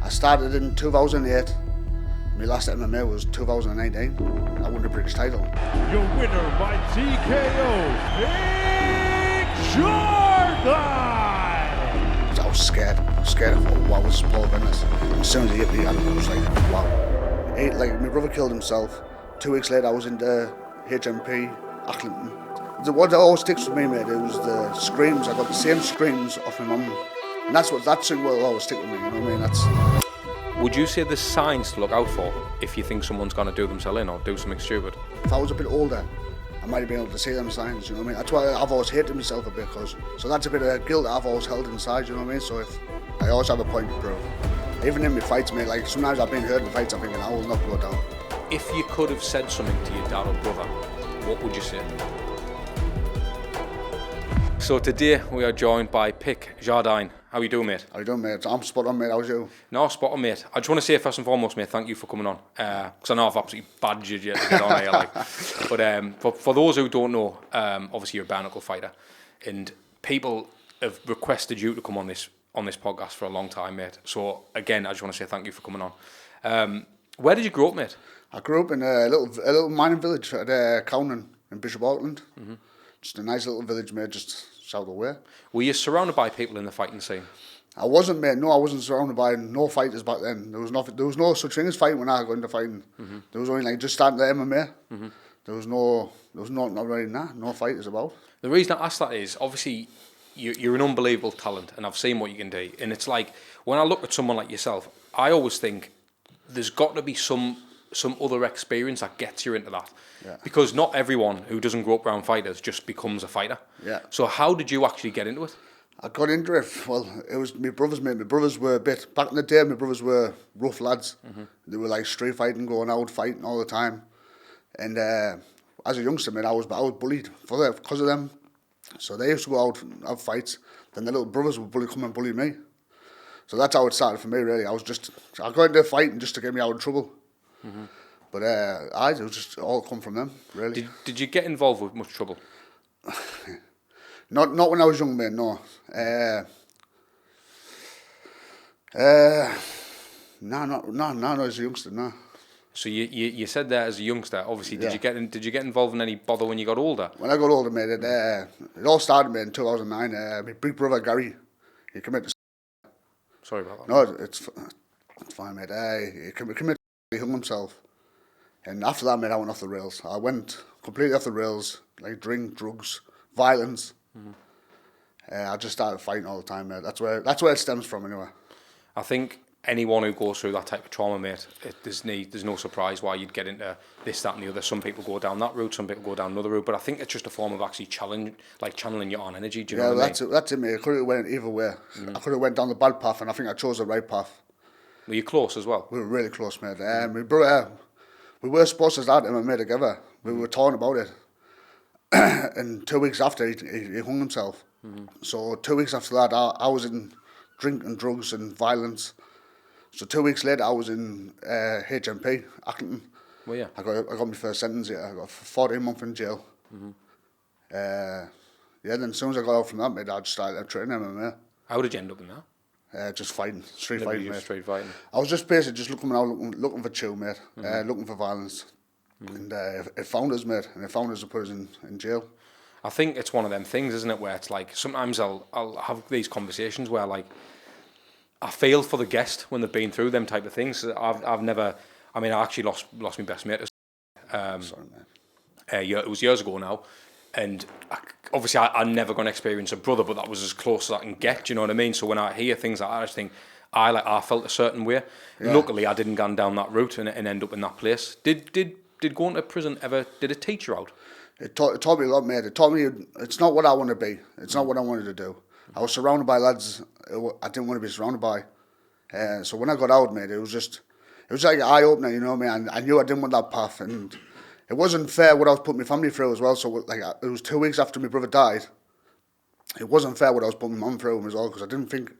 I started in 2008. My last MMA was 2019. I won the British title. Your winner by TKO, Pic Jardine! I was scared of what was Paul Venis. As soon as he hit me, I was like, wow. Like, my brother killed himself. 2 weeks later, I was into HMP, Accrington. What always sticks with me, mate, it was the screams. I got the same screams off my mum. And that's thing will always stick with me, you know what I mean? Would you say there's signs to look out for if you think someone's going to do themselves in or do something stupid? If I was a bit older, I might have been able to see them signs, you know what I mean? That's why I've always hated myself a bit, so that's a bit of guilt that I've always held inside, you know what I mean? So if I always have a point to prove. Even in my fights, mate, like sometimes I've been hurt in fights, I'm thinking I will not go down. If you could have said something to your dad or brother, what would you say? So today we are joined by Pic Jardine. How are you doing, mate? How you doing, mate? I'm spot on, mate. How's you? No, spot on, mate. I just want to say first and foremost, mate, thank you for coming on. Because I know I've absolutely badgered you to get on here. But for those who don't know, obviously you're a bare knuckle fighter, and people have requested you to come on this podcast for a long time, mate. So again, I just want to say thank you for coming on. Where did you grow up, mate? I grew up in a little mining village at Cowan in Bishop Auckland. Mm-hmm. Just a nice little village, mate, just south of where. Were you surrounded by people in the fighting scene? I wasn't, mate. No, I wasn't surrounded by no fighters back then. There was no such thing as fighting when I got into fighting. Mm-hmm. There was only like just starting the MMA. Mm-hmm. There was not really no fighters about. The reason I asked that is obviously you're an unbelievable talent, and I've seen what you can do. And it's like when I look at someone like yourself, I always think there's got to be some other experience that gets you into that. Yeah. Because not everyone who doesn't grow up around fighters just becomes a fighter. Yeah. So how did you actually get into it? I got into it, well, it was my brothers, mate. My brothers were back in the day, my brothers were rough lads. Mm-hmm. They were like street fighting, going out, fighting all the time. And as a youngster, mate, I was bullied because of them. So they used to go out and have fights. Then the little brothers would come and bully me. So that's how it started for me, really. I got into fighting just to get me out of trouble. Mm-hmm. But it was just all come from them, really. Did you get involved with much trouble? Not when I was young, mate, no. No, as a youngster, no. So you said that as a youngster, obviously, did you get involved in any bother when you got older? When I got older, mate, it all started, mate, in 2009. My big brother, Gary, he committed... Sorry about that. No, it's fine, mate. He hung himself. And after that, mate, I went off the rails. I went completely off the rails, like drink, drugs, violence. Mm-hmm. I just started fighting all the time, mate. That's where it stems from, anyway. I think anyone who goes through that type of trauma, mate, there's no surprise why you'd get into this, that, and the other. Some people go down that route, some people go down another route, but I think it's just a form of actually channeling your own energy. Do you know what I mean? That's it, mate. I could have went either way. Mm-hmm. I could have went down the bad path, and I think I chose the right path. Were you close as well? We were really close, mate. My brother, we were supposed to start MMA together. We were talking about it. And 2 weeks after, he hung himself. Mm-hmm. So 2 weeks after that, I was in drink and drugs and violence. So 2 weeks later, I was in HMP, Accrington. Well, yeah. I got my first sentence here. I got 14 months in jail. Mm-hmm. Then as soon as I got out from that, mate, I just started training MMA. How did you end up in that? Just fighting, street fighting, mate. Street fighting. I was just basically just looking for chill, mate. Mm-hmm. Looking for violence. Mm-hmm. And it found us, mate. And it found us and put us in jail. I think it's one of them things, isn't it, where it's like sometimes I'll have these conversations where like I feel for the guest when they've been through them type of things. I've never. I mean, I actually lost my best mate. Sorry, mate. It was years ago now. And obviously, I'm never going to experience a brother, but that was as close as I can get. Do you know what I mean? So when I hear things like that, I just think I felt a certain way. Yeah. Luckily, I didn't go down that route and end up in that place. Did going to prison did it teach you out? It taught me a lot, mate. It taught me it's not what I want to be. It's not what I wanted to do. I was surrounded by lads I didn't want to be surrounded by. So when I got out, mate, it was like an eye opener. You know what I mean? I knew I didn't want that path, and it wasn't fair what I was putting my family through as well. So like it was 2 weeks after my brother died. It wasn't fair what I was putting my mum through as well, because I didn't think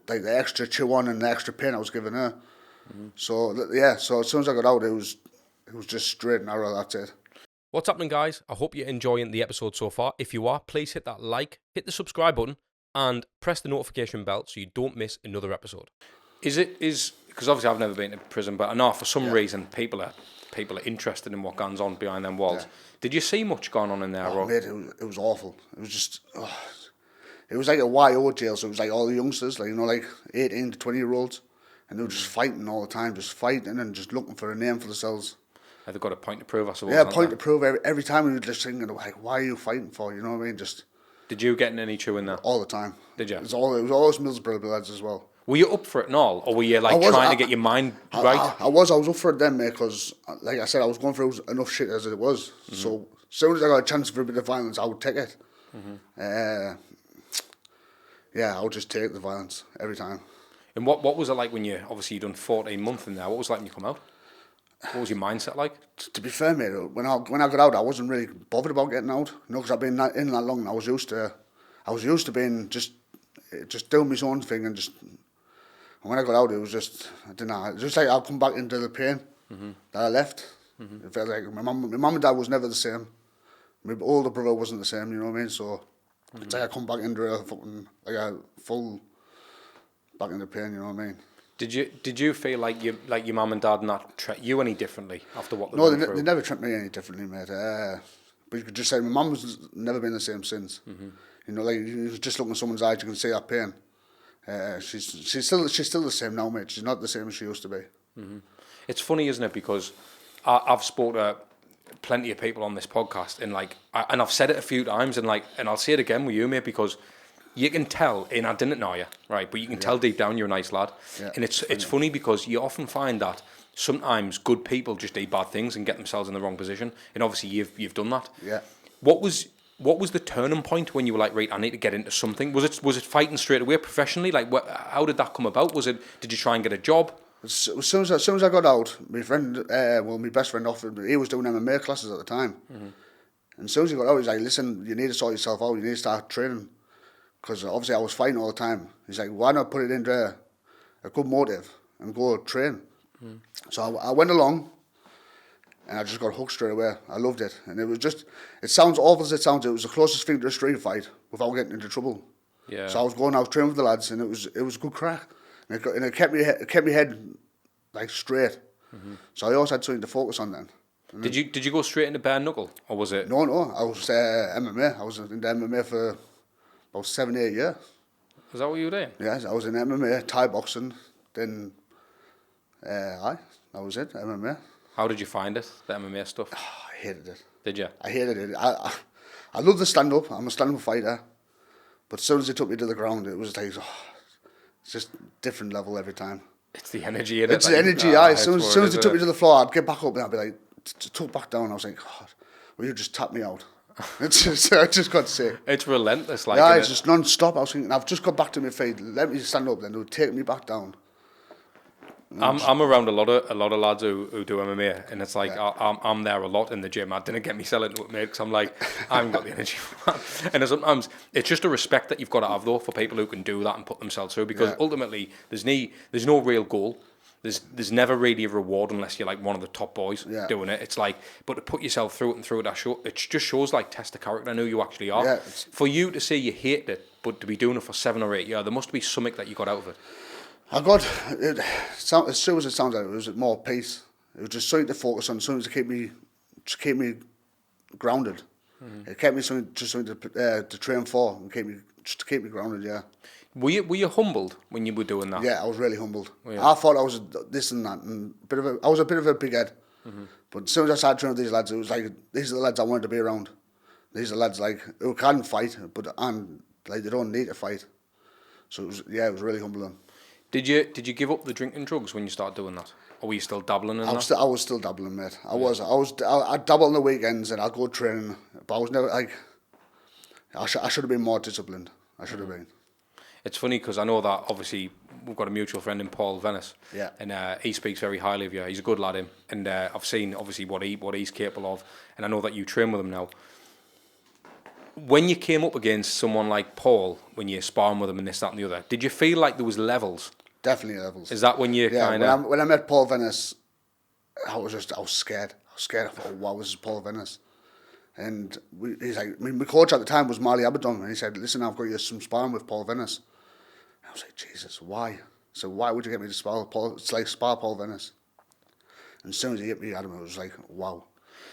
like the extra chew on and the extra pain I was giving her. Mm-hmm. So as soon as I got out, it was just straight and narrow. That's it. What's happening, guys? I hope you're enjoying the episode so far. If you are, please hit that like, hit the subscribe button, and press the notification bell so you don't miss another episode. Is because obviously I've never been to prison, but I know for some reason people are interested in what goes on behind them walls. Yeah. Did you see much going on in there? Oh, mate, it was awful. It was just, it was like a YO jail, so it was like all the youngsters, like, you know, like 18 to 20-year-olds, and they were just fighting all the time, just fighting and just looking for a name for themselves. They've got a point to prove, I suppose. Yeah, point to prove. Every time we were just thinking, like, why are you fighting for? You know what I mean? Just. Did you get in any chew in there? All the time. Did you? It was always Middlesbrough lads as well. Were you up for it and all, or were you like trying to get your mind right? I was up for it then, mate, because, like I said, I was going through enough shit as it was. So as soon as I got a chance for a bit of violence, I would take it. Yeah, I would just take the violence every time. And what was it like when you obviously done 14 months in there? What was it like when you come out? What was your mindset like? To be fair, mate, when I got out, I wasn't really bothered about getting out. You know, because I've been in that long, and I was used to being just doing my own thing and just. And when I got out, it was just, I don't know, just like I'll come back into the pain that I left. It felt like my mum and dad was never the same. My older brother wasn't the same, you know what I mean? So it's like I come back into a fucking, like a full, back into pain, you know what I mean? Did you feel like your mum and dad not treat you any differently after what they No, went through? they never treated me any differently, mate. But you could just say my mum's never been the same since. You know, like you just look in someone's eyes, you can see that pain. She's still the same now, mate. She's not the same as she used to be. It's funny, isn't it? Because I've spoken to plenty of people on this podcast, and and I've said it a few times, and I'll say it again with you, mate, because you can tell, and I didn't know you, right? But you can tell deep down you're a nice lad, and it's funny because you often find that sometimes good people just do bad things and get themselves in the wrong position, and obviously you've done that. Yeah. What was the turning point when you were like, right, I need to get into something? Was it fighting straight away professionally? Like, how did that come about? Did you try and get a job? As soon as I got out, my friend, my best friend offered, he was doing MMA classes at the time. And as soon as he got out, he's like, listen, you need to sort yourself out, you need to start training. Because obviously I was fighting all the time. He's like, why not put it into a good motive and go train? So I went along. And I just got hooked straight away. I loved it. And it was just, it sounds awful as it sounds, it was the closest thing to a street fight without getting into trouble. Yeah. So I was training with the lads, and it was good crack. And it kept me head like straight. So I always had something to focus on then. And Did you go straight into bare knuckle, or was it? No, I was MMA. I was in the MMA for about 7-8 years. Was that what you were doing? Yes, I was in MMA, Thai boxing, then, that was it, MMA. How did you find it, the MMA stuff? Oh, I hated it. Did you? I hated it. I love the stand-up. I'm a stand-up fighter. But as soon as they took me to the ground, it was like, it's just different level every time. It's the energy in it. It's the energy, As soon as they took me to the floor, I'd get back up and I'd be like, took back down. I was like, God, will you just tap me out? I just got sick. It's relentless, like. Yeah, it's just non-stop. I was thinking, I've just got back to my feet. Let me stand up, then they'll take me back down. I'm around a lot of lads who do MMA, and it's like I'm there a lot in the gym. I didn't get me selling to it, mate, because I'm like, I haven't got the energy for that. And sometimes it's just a respect that you've got to have though for people who can do that and put themselves through, because ultimately there's no real goal. There's never really a reward unless you're like one of the top boys doing it. It's like, but to put yourself through it, it just shows like test the character and who you actually are. Yeah, for you to say you hate it, but to be doing it for 7 or 8 years, there must be something that you got out of it. I got it. As soon as it sounds like it was more peace. It was just something to focus on, something to keep me grounded. It kept me something to train for and to keep me grounded. Yeah. Were you humbled when you were doing that? Yeah, I was really humbled. I thought I was this and that, and I was a bit of a big head. But as soon as I started training with these lads, it was like, these are the lads I wanted to be around. These are the lads like who can fight, and like they don't need to fight. So it was really humbling. Did you give up the drinking drugs when you started doing that, or were you still dabbling in that? I was still dabbling, mate. I'd dabble on the weekends and I'd go training, but I was never like. I should have been more disciplined. I should have been. It's funny because I know that obviously we've got a mutual friend in Paul Venis, and he speaks very highly of you. He's a good lad, him, and I've seen obviously what he's capable of, and I know that you train with him now. When you came up against someone like Paul, when you're sparring with him and this, that, and the other, did you feel like there was levels? Definitely levels. Is that when you kind of... When I met Paul Venis, I was scared. I was scared. I thought, wow, this is Paul Venis. And he's like, my coach at the time was Marley Abaddon, and he said, listen, I've got you some sparring with Paul Venis. I was like, Jesus, why? So why would you get me to spar Paul? It's like spar Paul Venis. And as soon as he hit me, Adam, it was like, wow.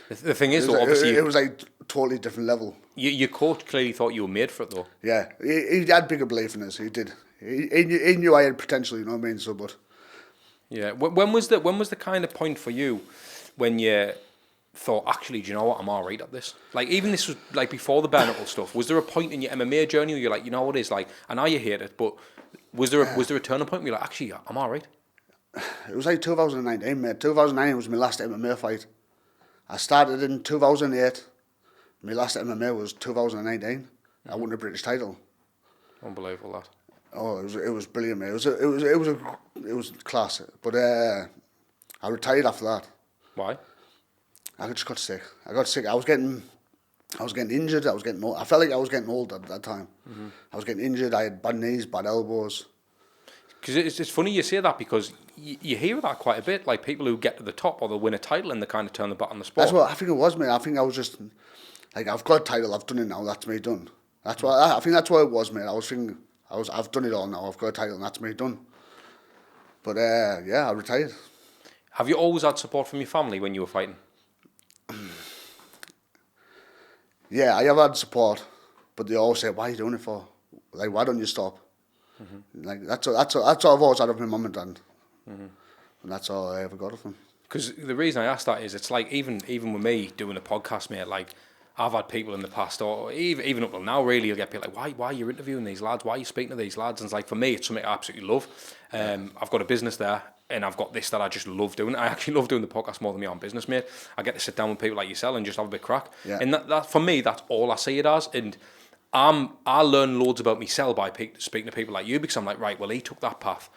The thing is, It was, though, like, obviously, it was like totally different level. your coach clearly thought you were made for it, though. Yeah, he had bigger belief in us. He did. He knew I had potential. You know what I mean? So, but Yeah. When was the kind of point for you when you thought, actually, do you know what, I'm all right at this? Like, even this was like before the bare knuckle stuff. Was there a point in your MMA journey where you're like, you know what it is? Like, I know you hate it, but was there a turning point where you're like, actually, I'm all right? it was like 2019, mate. 2009 was my last MMA fight. I started in 2008. My last MMA was 2019. I won the British title. Unbelievable, that. Oh, it was brilliant, mate. It was class. But I retired after that. Why? I just got sick. I got sick. I was getting injured. I was getting old. I felt like I was getting old at that time. I was getting injured. I had bad knees, bad elbows. Because it's funny you say that, because you hear that quite a bit. Like, people who get to the top or they win a title and they kind of turn the back on the sport. That's what I think it was, mate. I think I was just like, I've got a title. I've done it now. That's me done. That's what I think. That's what it was, mate. I was thinking, I've done it all now. I've got a title, and that's me done. But yeah, I retired. Have you always had support from your family when you were fighting? Yeah, I have had support, but they always say, "Why are you doing it for? Like, why don't you stop?" Like that's all I've always had of my mum and dad, and that's all I ever got of them. Because the reason I asked that is, it's like, even with me doing a podcast, mate, like, I've had people in the past, or even up till now, really, you'll get people like, why are you interviewing these lads? Why are you speaking to these lads? And it's like, for me, it's something I absolutely love. I've got a business there, and I've got this that I just love doing. I actually love doing the podcast more than my own business, mate. I get to sit down with people like yourself and just have a bit crack. Yeah. And that for me, that's all I see it as. And I learn loads about myself by speaking to people like you, because I'm like, right, well, he took that path.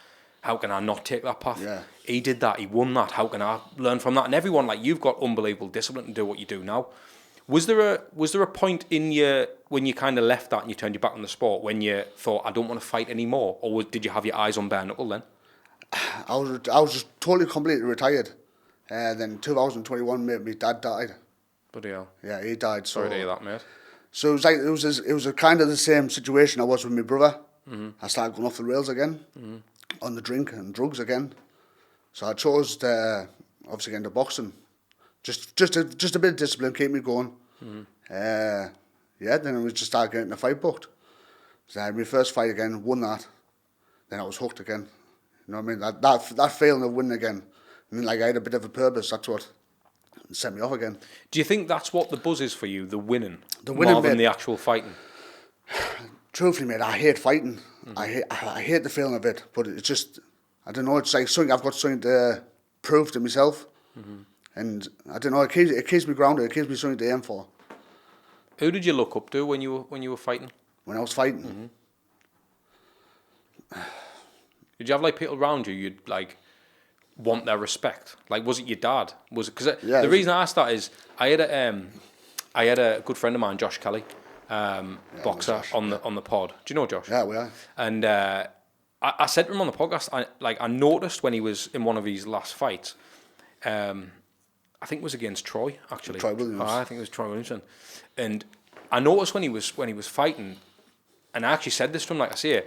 How can I not take that path? Yeah. He did that. He won that. How can I learn from that? And everyone, like, you've got unbelievable discipline to do what you do now. Was there a point in your, when you kind of left that and you turned your back on the sport, when you thought, I don't want to fight anymore? Or did you have your eyes on bare knuckle then? I was just totally completely retired. Then 2021, mate, my dad died. Bloody hell. Yeah, he died. So Sorry to hear that, mate. So it was like it was a kind of the same situation I was with my brother. I started going off the rails again, on the drink and drugs again. So I chose to obviously get into boxing, just a bit of discipline, keep me going. Yeah, then we just started getting the fight booked. So I had my first fight again, won that. Then I was hooked again. You know what I mean? That feeling of winning again, and then, like, I had a bit of a purpose. That's what set me off again. Do you think that's what the buzz is for you, the winning winning, more than mate. the actual fighting? Truthfully, mate, I hate fighting. I hate the feeling of it, but it's just, I don't know, it's like something I've got something to prove to myself. And I don't know, it keeps me grounded, it keeps me something to aim for. Who did you look up to when you were fighting? When I was fighting, Did you have, like, people around you you'd, like, want their respect? Like, was it your dad? Was it? Because the reason I asked that is, I had a good friend of mine, Josh Kelly, boxer, Josh, on the pod. Do you know Josh? Yeah, we are. And I said to him on the podcast, I noticed when he was in one of his last fights, I think it was against Troy, actually. Troy Williams. I think it was Troy Williamson. And I noticed when he was fighting, and I actually said this to him, like I say,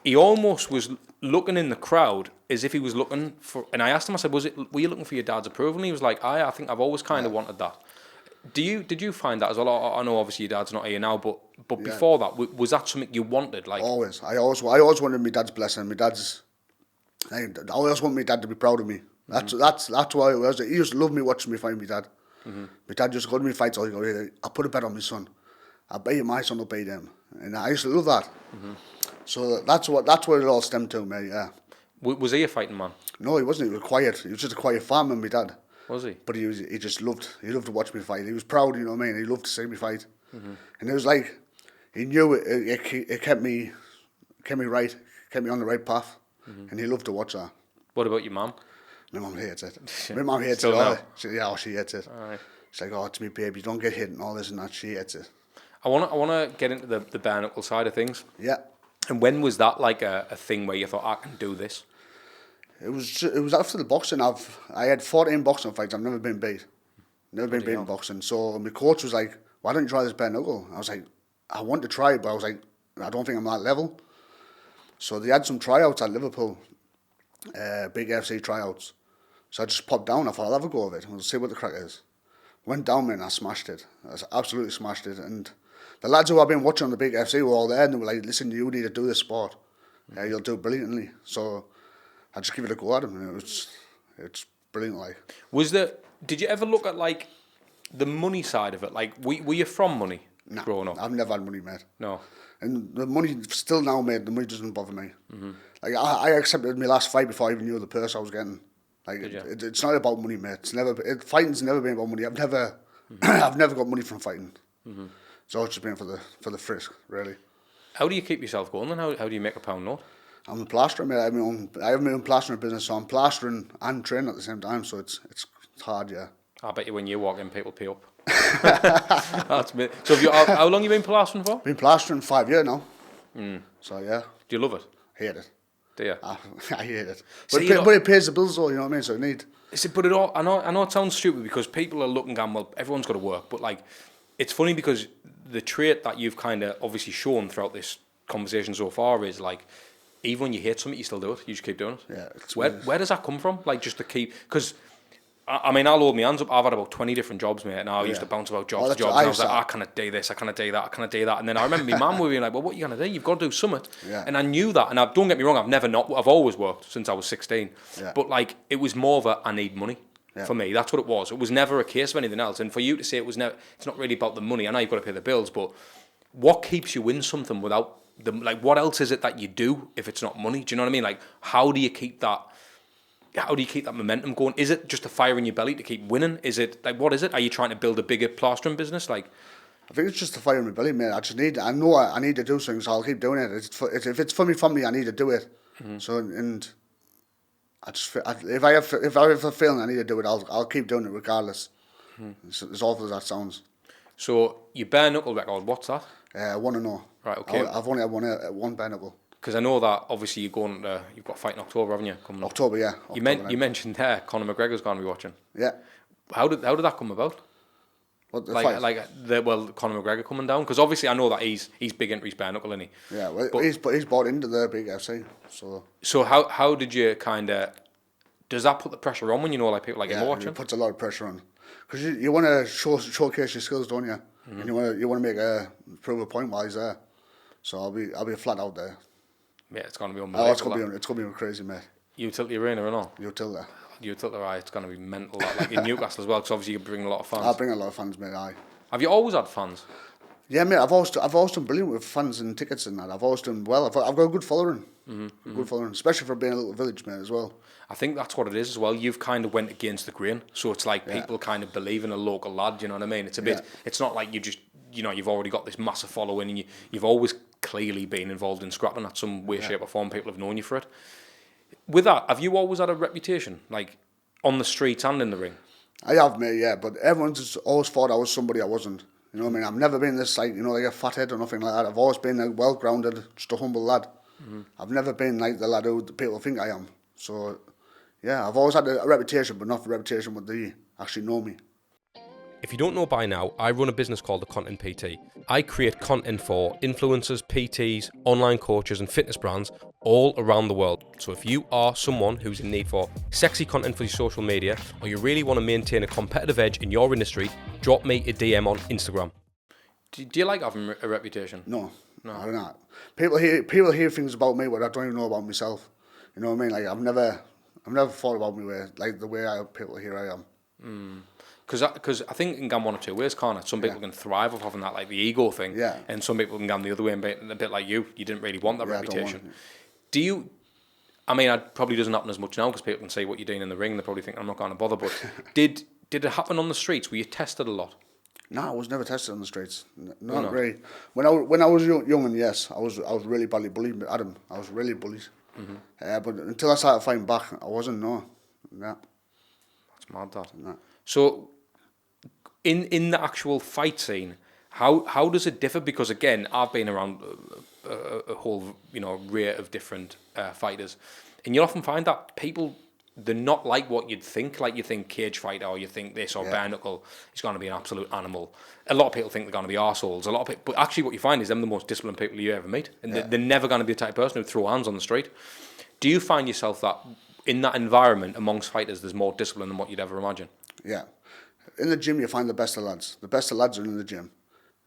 he almost was looking in the crowd as if he was looking for. And I asked him, I said, were you looking for your dad's approval? And he was like, I think I've always kind of wanted that. Did you find that as well? I know obviously your dad's not here now, but before that, was that something you wanted? Like, Always. I always wanted my dad's blessing. I always want my dad to be proud of me. That's why it was. He used to love me watching me fight my dad. My dad used to go to me fights. He'd go, I'll put a bet on my son. I'll bet you my son will beat him. And I used to love that. So that's what it all stemmed to, mate. Yeah. Was he a fighting man? No, he wasn't. He was quiet. He was just a quiet farmer, my dad. Was he? But he loved to watch me fight. He was proud, you know what I mean? He loved to see me fight. And it was like, he knew it kept me right, kept me on the right path. And he loved to watch that. What about your mum? My mum hates it. My mum hates Still it. now? She hates it. All right. She's like, oh, it's me, baby, don't get hit and all this and that. She hates it. I wanna get into the bare knuckle side of things. Yeah. And when was that like a thing where you thought, I can do this? It was after the boxing. I had 14 boxing fights. I've never been beat. Never been beaten in boxing. So my coach was like, why don't you try this bare knuckle? I was like, I want to try it, but I was like, I don't think I'm that level. So they had some tryouts at Liverpool. big FC tryouts. So I just popped down. I thought I'll have a go of it and we'll see what the crack is. Went down, man, and I smashed it. I absolutely smashed it. And the lads who I've been watching on the big FC were all there and they were like, listen, you need to do this sport. You'll do brilliantly. So I just give it a go at him, and it's brilliant. Like, did you ever look at like the money side of it? Like, were you from money growing up? I've never had money, mate. No. And the money still now, mate. The money doesn't bother me. Like I accepted my last fight before I even knew the purse I was getting. Like it's not about money, mate. Fighting's never been about money. I've never got money from fighting. It's always just been for the frisk, really. How do you keep yourself going then? How do you make a pound note? I'm a plasterer, mate. I have my own plastering business, so I'm plastering and training at the same time. So it's hard, yeah. I bet you when you walk in, people pay up. That's me. So how long have you been plastering for? Been plastering 5 years now. So yeah. Do you love it? Hate it. Do you? I hate it. But it pays the bills though, you know what I mean? So I need. But I know it sounds stupid because people are looking at, well, everyone's got to work. But like, it's funny because the trait that you've kind of obviously shown throughout this conversation so far is like, even when you hate something, you still do it. You just keep doing it. Yeah. Where does that come from? Like, just to keep... Because, I mean, I'll hold my hands up. I've had about 20 different jobs, mate, and I used to bounce about jobs to jobs. And I was like, I cannot do this, I cannot do that, I cannot do that. And then I remember my mum being like, well, what are you going to do? You've got to do something. Yeah. And I knew that. And don't get me wrong, I've always worked since I was 16. Yeah. But, like, it was more of I need money. For me, that's what it was. It was never a case of anything else. And for you to say it's not really about the money. I know you've got to pay the bills, but what keeps you in something without like, what else is it that you do if it's not money? Do you know what I mean? Like, how do you keep that momentum going? Is it just a fire in your belly to keep winning? Is it like, what is it? Are you trying to build a bigger plastering business? Like, I think it's just a fire in my belly, mate. I know I need to do something, so I'll keep doing it. If it's for me, I need to do it. So and if I have a feeling I need to do it, I'll keep doing it regardless. As awful as that sounds. So your bare knuckle record, what's that? 1-0. Right, okay. I've only had one bare knuckle. Because I know that obviously you've got a fight in October, haven't you? Coming up. October, yeah. You mentioned there Conor McGregor's going to be watching. Yeah. How did that come about? What, the fight? Conor McGregor coming down, because obviously I know that he's big into his bare knuckle, isn't he? Yeah, well, he's bought into the big FC. So how did you kind of? Does that put the pressure on when you know like people like him watching? It puts a lot of pressure on, because you want to showcase your skills, don't you? And you want to prove a point while he's there. So I'll be flat out there. Yeah, it's gonna be unbelievable. It's gonna be crazy, mate. You tilt the arena and all. You tilt there. You tilt the right. It's gonna be mental. Like in Newcastle as well, because obviously you bring a lot of fans. I bring a lot of fans, mate. Have you always had fans? Yeah, mate. I've always done brilliant with fans and tickets and that. I've always done well. I've got a good following. Good following, especially for being a little village, mate, as well. I think that's what it is as well. You've kind of went against the grain, so it's like people kind of believe in a local lad. You know what I mean? It's a bit. It's not like you just. You've already got this massive following, and you've always clearly been involved in scrapping at some way, shape, or form. People have known you for it. With that, have you always had a reputation, like on the streets and in the ring? I have, mate. Yeah, but everyone's just always thought I was somebody I wasn't. You know what I mean? I've never been this like a fathead or nothing like that. I've always been a well-grounded, just a humble lad. I've never been like the lad who people think I am. So, yeah, I've always had a reputation, but not the reputation what they actually know me. If you don't know by now, I run a business called The Content PT. I create content for influencers, PTs, online coaches and fitness brands all around the world. So if you are someone who's in need for sexy content for your social media, or you really want to maintain a competitive edge in your industry, drop me a DM on Instagram. Do you like having a reputation? No, I don't know. People hear things about me what I don't even know about myself. You know what I mean? Like I've never thought about me the way people hear I am. Because I think it can go one or two ways, can't it? Some people can thrive off having that, like the ego thing, and some people can go the other way and be a bit like you. You didn't really want that reputation. Do you? I mean, it probably doesn't happen as much now because people can say what you're doing in the ring. They probably think I'm not going to bother. But did it happen on the streets? Were you tested a lot? No, I was never tested on the streets. Not really. When I was young, and yes, I was really badly bullied. Adam, I was really bullied. But until I started fighting back, I wasn't. No. That's mad. That. No. So, in the actual fight scene, how does it differ? Because again, I've been around a whole array of different fighters, and you often find that people, they're not like what you'd think. Like you think cage fighter, or you think this, or bare knuckle is going to be an absolute animal. A lot of people think they're going to be arseholes. But actually, what you find is them the most disciplined people you ever meet, and they're never going to be the type of person who throw hands on the street. Do you find yourself that in that environment amongst fighters, there's more discipline than what you'd ever imagine. Yeah. In the gym, you find the best of lads. The best of lads are in the gym.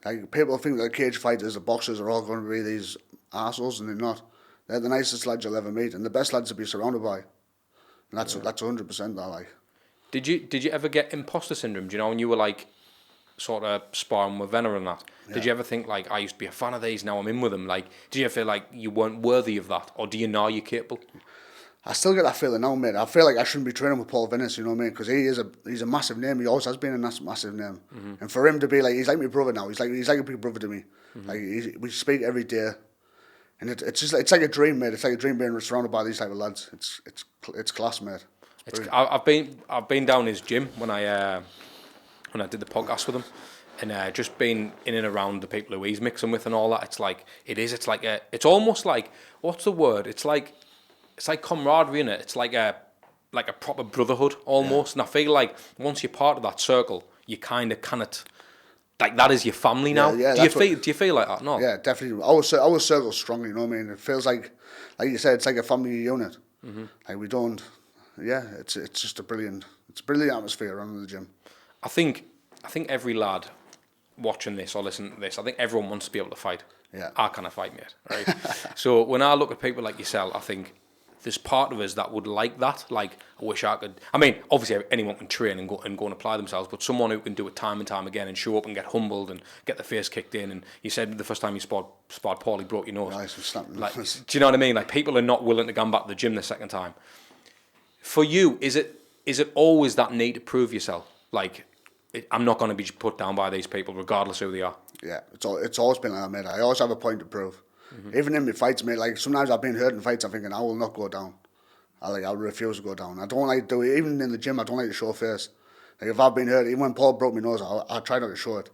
Like, people think that cage fighters, the boxers are all going to be these arseholes, and they're not. They're the nicest lads you'll ever meet, and the best lads to be surrounded by. And that's 100% that, like. Did you ever get imposter syndrome? Do you know when you were like sort of sparring with Venis and that? Yeah. Did you ever think like I used to be a fan of these, now I'm in with them? Like, do you ever feel like you weren't worthy of that, or do you know you're capable? I still get that feeling now, mate. I feel like I shouldn't be training with Paul Venis, you know what I mean? Because he's a massive name. He always has been a massive name. Mm-hmm. And for him to be like, he's like my brother now. He's like a big brother to me. Mm-hmm. Like, we speak every day, and it's like a dream, mate. It's like a dream being surrounded by these type of lads. It's class, mate. I've been down his gym when I did the podcast with him, and just been in and around the people who he's mixing with and all that. It's almost like, what's the word? It's like camaraderie in it. It's like a proper brotherhood almost. Yeah. And I feel like once you're part of that circle, you kind of cannot, like, that is your family now. Yeah, do you feel like that? No. Yeah, definitely. Our circle's strong. You know what I mean? It feels like you said, it's like a family unit. Mm-hmm. Like, we don't. Yeah, it's just a brilliant atmosphere around the gym. I think every lad watching this or listening to this, I think everyone wants to be able to fight. Yeah. I can't fight, mate. Right. So when I look at people like yourself, I think there's part of us that would like that. Like, I wish I could. I mean, obviously anyone can train and go and apply themselves, but someone who can do it time and time again and show up and get humbled and get the face kicked in. And you said the first time you sparred Paul, he broke your nose. Nice, like, do you know what I mean? Like, people are not willing to come back to the gym the second time. For you, is it always that need to prove yourself? Like, I'm not going to be put down by these people, regardless who they are. Yeah, it's always been like that, mate. I always have a point to prove. Mm-hmm. Even in my fights, mate, like, sometimes I've been hurt in fights, I'm thinking, I will not go down. I'll refuse to go down. I don't like to do it. Even in the gym, I don't like to show face. Like, if I've been hurt, even when Paul broke my nose, I try not to show it.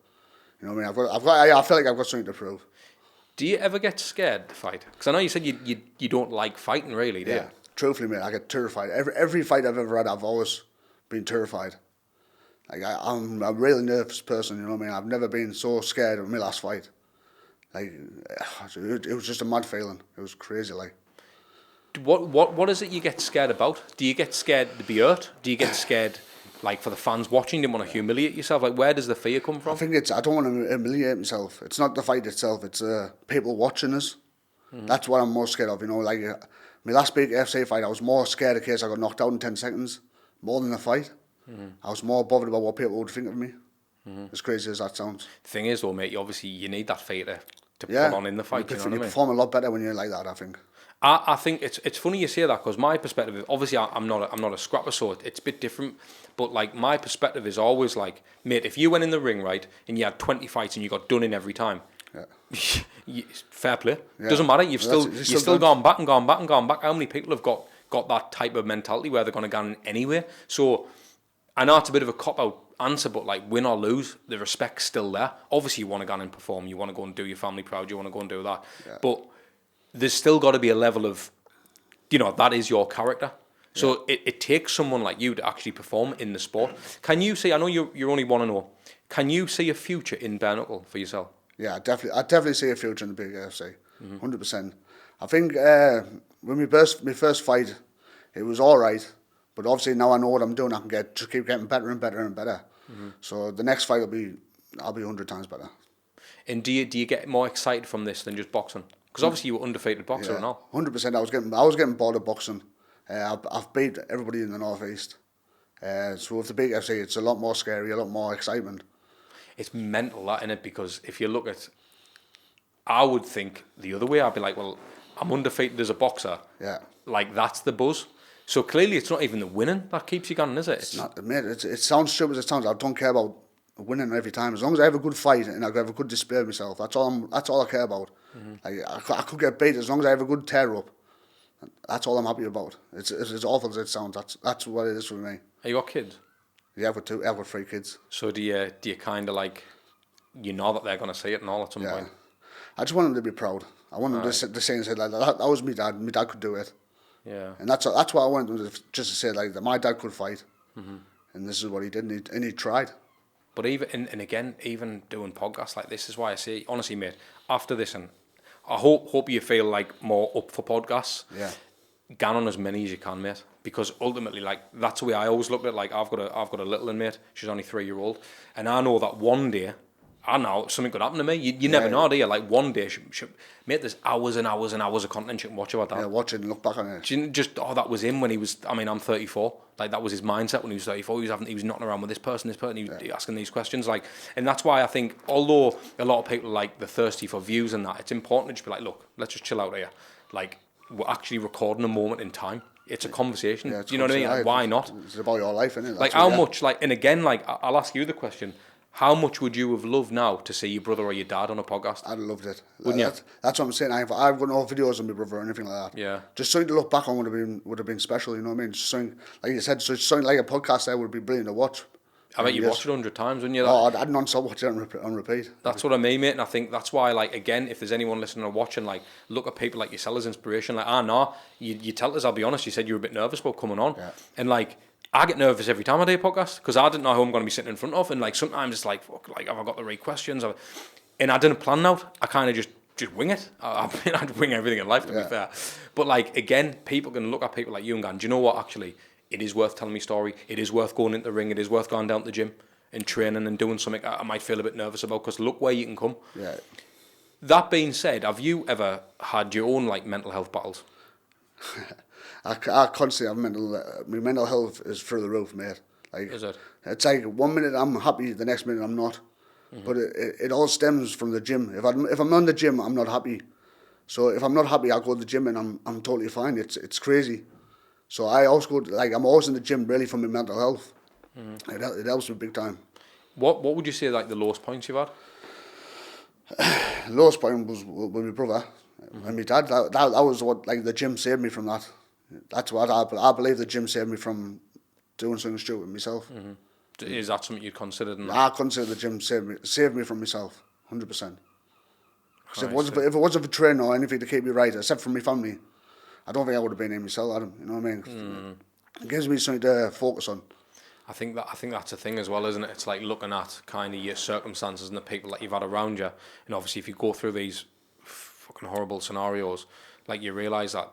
You know what I mean? I feel like I've got something to prove. Do you ever get scared to fight? Because I know you said you don't like fighting, really, do you? Truthfully, mate, I get terrified. Every fight I've ever had, I've always been terrified. Like, I'm a really nervous person, you know what I mean? I've never been so scared of my last fight. Like, it was just a mad feeling. It was crazy, like. What is it you get scared about? Do you get scared to be hurt? Do you get scared, like, for the fans watching, you want to humiliate yourself? Like, where does the fear come from? I think I don't want to humiliate myself. It's not the fight itself, it's people watching us. Mm-hmm. That's what I'm most scared of, you know, like, my last big FC fight, I was more scared in case I got knocked out in 10 seconds, more than the fight. Mm-hmm. I was more bothered about what people would think of me. Mm-hmm. As crazy as that sounds. The thing is, though, mate, you need that fear to put on in the fight. You know what I mean? Perform a lot better when you're like that, I think. I think it's funny you say that, because my perspective is, obviously I'm not a scrapper, so it's a bit different. But, like, my perspective is always like, mate, if you went in the ring, right, and you had 20 fights and you got done in every time, fair play. Yeah. Doesn't matter. You've still gone back and gone back and gone back. How many people have got that type of mentality where they're going to go in anyway? So I know it's a bit of a cop-out answer, but, like, win or lose, the respect's still there. Obviously, you want to go and perform. You want to go and do your family proud. You want to go and do that. Yeah. But there's still got to be a level of, you know, that is your character. So it takes someone like you to actually perform in the sport. Can you see, I know you're only 1-0, can you see a future in Bare Knuckle for yourself? Yeah, I definitely see a future in the big UFC, 100%. I think when my first fight, it was all right, but obviously now I know what I'm doing, I can just keep getting better and better and better. Mm-hmm. So the next fight I'll be 100 times better. And do you get more excited from this than just boxing? Because obviously you were undefeated boxer and all. 100%. I was getting bored of boxing. I've beat everybody in the Northeast. So with the big FC, it's a lot more scary, a lot more excitement. It's mental, that, innit? Because if you look at, I would think the other way. I'd be like, well, I'm undefeated as a boxer. Yeah. Like, that's the buzz. So clearly it's not even the winning that keeps you going, is it? It's not, mate. It sounds stupid as it sounds. I don't care about winning every time. As long as I have a good fight and I have a good display of myself, that's all I care about. Mm-hmm. Like, I could get beat as long as I have a good tear up. That's all I'm happy about. It's as awful as it sounds. That's what it is for me. Have you got kids? Yeah, I've got 3 kids. So do you kind of, like, you know that they're going to see it and all at some point? I just want them to be proud. I want them to say and say, like, that was me dad. My dad could do it. Yeah. And that's what I want them to just to say, like, that my dad could fight. Mm-hmm. And this is what he did, and he tried. But even doing podcasts like this is why I say, honestly, mate, after this, and I hope you feel like more up for podcasts. Yeah. Get on as many as you can, mate. because ultimately, like, that's the way I always look at it. Like, I've got a little one, mate. She's only 3-year-old, and I know that one day, I know something could happen to me. You never know, do you? Like, one day, mate, there's hours and hours and hours of content you can watch about that. Yeah, watch it and look back on it. Just, that was him when he was, I mean, I'm 34. Like, that was his mindset when he was 34. He was knocking around with this person, he was asking these questions. Like, and that's why I think, although a lot of people like they're thirsty for views and that, it's important to just be like, look, let's just chill out here. Like, we're actually recording a moment in time. It's a conversation. Yeah, Do you know what I mean? Like, why not? It's about your life, isn't it? Like, how much, like, and again, like, I'll ask you the question. How much would you have loved now to see your brother or your dad on a podcast? I'd have loved it. Wouldn't you? That's what I'm saying. I've got no videos of my brother or anything like that. Yeah. Just something to look back on would have been special. You know what I mean? Just something, like you said, something like a podcast there would be brilliant to watch. I bet you watched it 100 times, wouldn't you? Oh, I'd non-stop watch it on repeat. That's what I mean, mate. And I think that's why, like, again, if there's anyone listening or watching, like, look at people like yourself as inspiration. Like, no, you tell us, I'll be honest, you said you were a bit nervous about coming on. Yeah. And, like, I get nervous every time I do a podcast because I didn't know who I'm going to be sitting in front of. And, like, sometimes it's like, fuck, like, have I got the right questions? And I didn't plan out. I kind of just wing it. I'd wing everything in life, to be fair. But, like, again, people can look at people like you and go, do you know what, actually, it is worth telling me story. It is worth going into the ring. It is worth going down to the gym and training and doing something I might feel a bit nervous about because look where you can come. Yeah. That being said, have you ever had your own, like, mental health battles? I constantly have my mental health is through the roof, mate. Like, is it? It's like 1 minute I'm happy, the next minute I'm not. Mm-hmm. But it all stems from the gym. If I'm on the gym, I'm not happy. So if I'm not happy, I go to the gym and I'm totally fine. It's crazy. So I always go I'm always in the gym really for my mental health. Mm-hmm. It helps me big time. What would you say like the lowest points you've had? The lowest point was with my brother and my dad. That was what, like, the gym saved me from that. That's what I believe the gym saved me from doing something stupid myself. Mm-hmm. Is that something you'd considered? I consider the gym saved me from myself, 100%. If it wasn't for training or anything to keep me right, except for my family, I don't think I would have been in myself, Adam. You know what I mean? It gives me something to focus on. I think that's a thing as well, isn't it? It's like looking at kind of your circumstances and the people that you've had around you. And obviously, if you go through these fucking horrible scenarios, like, you realise that,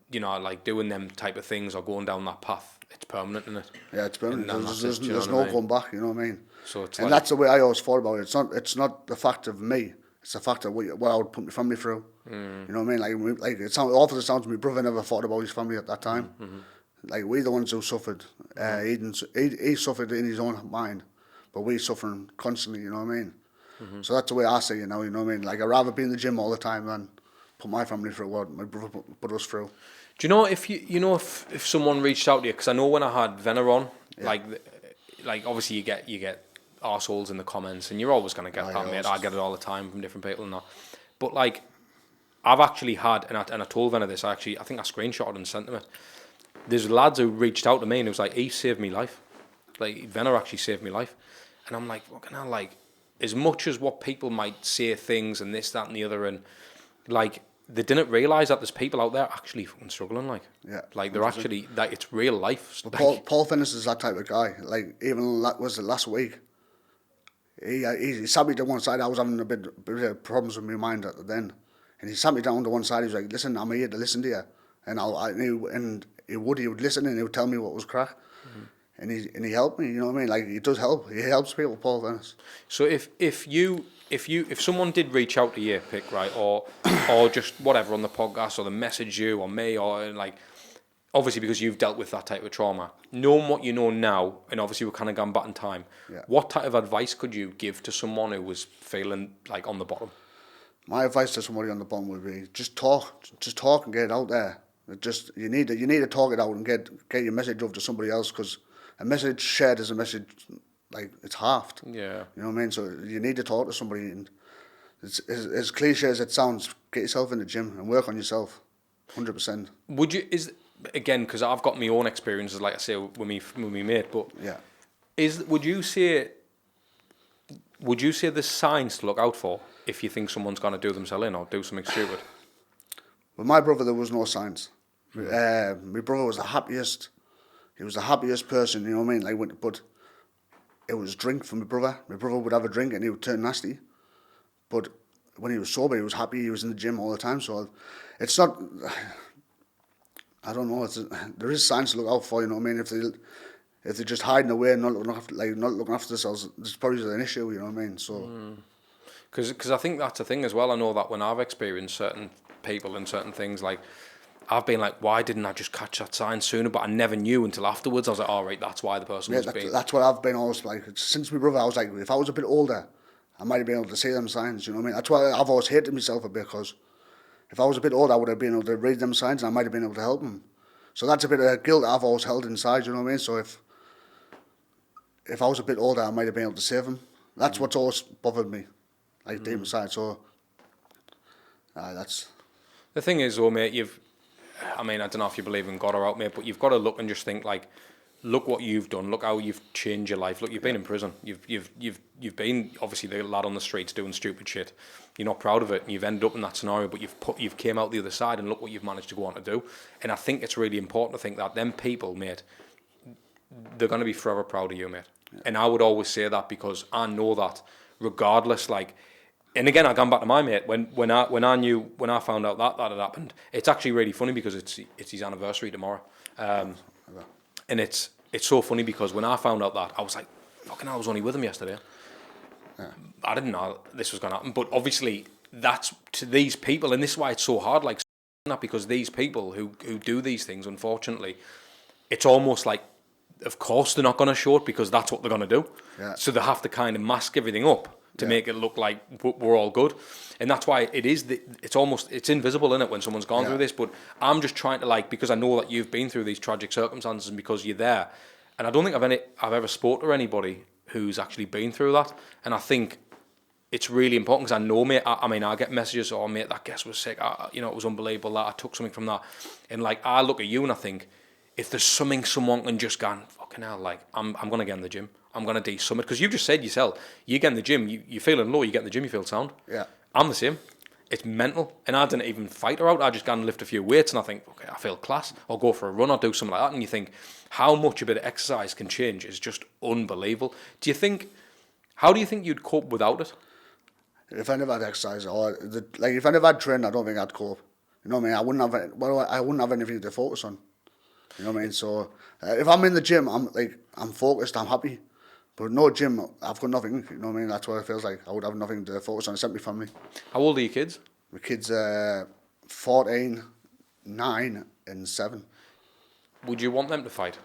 you know, like, doing them type of things or going down that path, it's permanent, isn't it? Yeah, it's permanent. There's no going back. You know what I mean? So it's that's the way I always thought about it. It's not the fact of me. It's the fact of what I would put my family through. You know what I mean? Like it sounds awful. It sounds. My brother never thought about his family at that time. Mm-hmm. Like, we're the ones who suffered. He suffered in his own mind, but we're suffering constantly. You know what I mean? Mm-hmm. So that's the way I see it now. You know what I mean? Like, I'd rather be in the gym all the time than put my family through what my brother put us through. Do you know if someone reached out to you? Because I know when I had Venner on, like obviously you get arseholes in the comments, and you're always going to get that, mate. I get it all the time from different people and that. But, like, I've actually had, and I told Venner this. I think I screenshotted and sent them it. There's lads who reached out to me and it was like, he saved me life. Like, Venner actually saved me life. And I'm like, fucking hell, like, as much as what people might say things and this, that and the other, and, like, they didn't realise that there's people out there actually fucking struggling, like. Yeah. Like, they're actually, like, it's real life. Like, Paul Venis is that type of guy. Like, even last week, he sat me to one side. I was having a bit of problems with my mind at then. And he sat me down to one side. He was like, listen, I'm here to listen to you. And he would listen and he would tell me what was crack. Mm-hmm. And he helped me, you know what I mean? Like, he does help. He helps people, Paul Venis. So if someone did reach out to you, Pic, right, or just whatever on the podcast, or they message you or me, or, like, obviously because you've dealt with that type of trauma, knowing what you know now, and obviously we're kind of gone back in time, what type of advice could you give to someone who was feeling like on the bottom? My advice to somebody on the bottom would be just talk and get it out there. You need to talk it out and get your message over to somebody else, because a message shared is a message, like, it's halved. Yeah. You know what I mean? So you need to talk to somebody, and it's as cliche as it sounds, get yourself in the gym and work on yourself, 100%. Would you, again, because I've got my own experiences, like I say, with me mate, but yeah, would you say there's signs to look out for if you think someone's going to do themselves in or do something stupid? With my brother, there was no signs. My brother was the happiest. He was the happiest person, you know what I mean? Like, but it was drink for my brother. My brother would have a drink and he would turn nasty. But when he was sober, he was happy. He was in the gym all the time. So it's not. I don't know. There is signs to look out for. You know what I mean? If they're just hiding away and not looking after themselves, there's probably an issue. You know what I mean? So. Because I think that's the thing as well. I know that when I've experienced certain people and certain things, like I've been like, why didn't I just catch that sign sooner? But I never knew until afterwards. I was like, all right, that's why the person was being. That's what I've been always like. Since my brother, I was like, if I was a bit older, I might have been able to see them signs. You know what I mean? That's why I've always hated myself a bit, because if I was a bit older, I would have been able to read them signs and I might have been able to help them. So that's a bit of guilt I've always held inside. You know what I mean? So if I was a bit older, I might have been able to save them. That's what's always bothered me, like deep inside. So that's. The thing is, though, mate, I mean, I don't know if you believe in God or out, mate, but you've got to look and just think, like, look what you've done. Look how you've changed your life. Look, you've been in prison. You've been obviously the lad on the streets doing stupid shit. You're not proud of it, and you've ended up in that scenario. But you've came out the other side, and look what you've managed to go on to do. And I think it's really important to think that them people, mate, they're going to be forever proud of you, mate. Yeah. And I would always say that, because I know that regardless, like. And again, I've gone back to my mate. When I found out that had happened, it's actually really funny because it's his anniversary tomorrow, and it's so funny because when I found out that, I was like, fucking hell, I was only with him yesterday. Yeah. I didn't know this was going to happen, but obviously that's to these people, and this is why it's so hard, like that, because these people who do these things, unfortunately, it's almost like, of course they're not going to show it because that's what they're going to do. Yeah. So they have to kind of mask everything up to make it look like we're all good. And that's why it's invisible, isn't it, when someone's gone through this. But I'm just trying to, like, because I know that you've been through these tragic circumstances and because you're there. And I don't think I've ever spoke to anybody who's actually been through that. And I think it's really important because I know, mate, I mean, I get messages, oh, mate, that guest was sick. It was unbelievable that I took something from that. And, like, I look at you and I think, if there's something someone can just go, fucking hell, like, I'm going to get in the gym. I'm going to do something. Because you've just said yourself, you get in the gym, you're feeling low, you get in the gym, you feel sound. Yeah. I'm the same. It's mental. And I didn't even fight her out. I just go and lift a few weights and I think, okay, I feel class. Or go for a run or do something like that. And you think, how much a bit of exercise can change is just unbelievable. How do you think you'd cope without it? If I never had exercise, if I never had training, I don't think I'd cope. You know what I mean? I wouldn't have anything to focus on. You know what I mean? So if I'm in the gym, I'm focused, I'm happy. But no gym, I've got nothing. You know what I mean? That's what it feels like. I would have nothing to focus on except my family. How old are your kids? My kids are 14, 9 and 7. Would you want them to fight?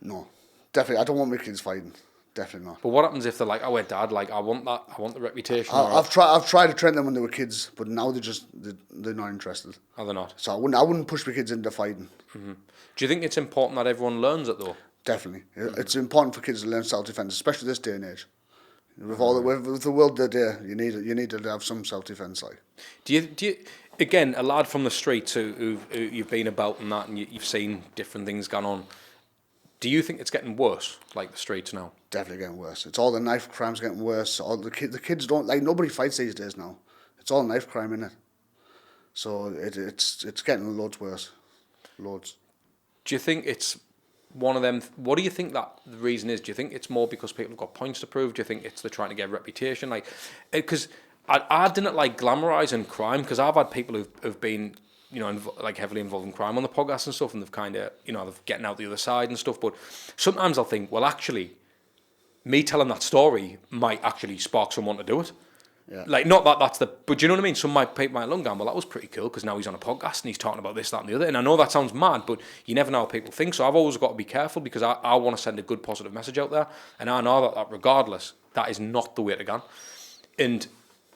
No, definitely. I don't want my kids fighting. Definitely not. But what happens if they're like, oh, Dad, like, I want that. I want the reputation. I've tried to train them when they were kids, but now they're not interested. Oh, they're not. So I wouldn't push my kids into fighting. Mm-hmm. Do you think it's important that everyone learns it though? Definitely. It's important for kids to learn self-defense, especially this day and age. With the world today, you need to have some self-defense. Like, do you again, a lad from the streets who you've been about and that, and you've seen different things going on. Do you think it's getting worse, like the streets now? Definitely getting worse. It's all the knife crimes getting worse. All the kids don't, like, nobody fights these days now. It's all knife crime, innit? So it's getting loads worse, loads. Do you think it's one of them? What do you think that the reason is? Do you think it's more because people have got points to prove? Do you think it's they're trying to get a reputation? Like, because I didn't like glamorizing crime, because I've had people who've been, like heavily involved in crime on the podcast and stuff, and they've kind of, they're getting out the other side and stuff. But sometimes I'll think, well, actually, me telling that story might actually spark someone to do it. Yeah. Like, not that that's the, but do you know what I mean? Some people might look and go, well, that was pretty cool because now he's on a podcast and he's talking about this, that, and the other. And I know that sounds mad, but you never know how people think. So I've always got to be careful because I want to send a good, positive message out there. And I know that regardless, that is not the way to go. And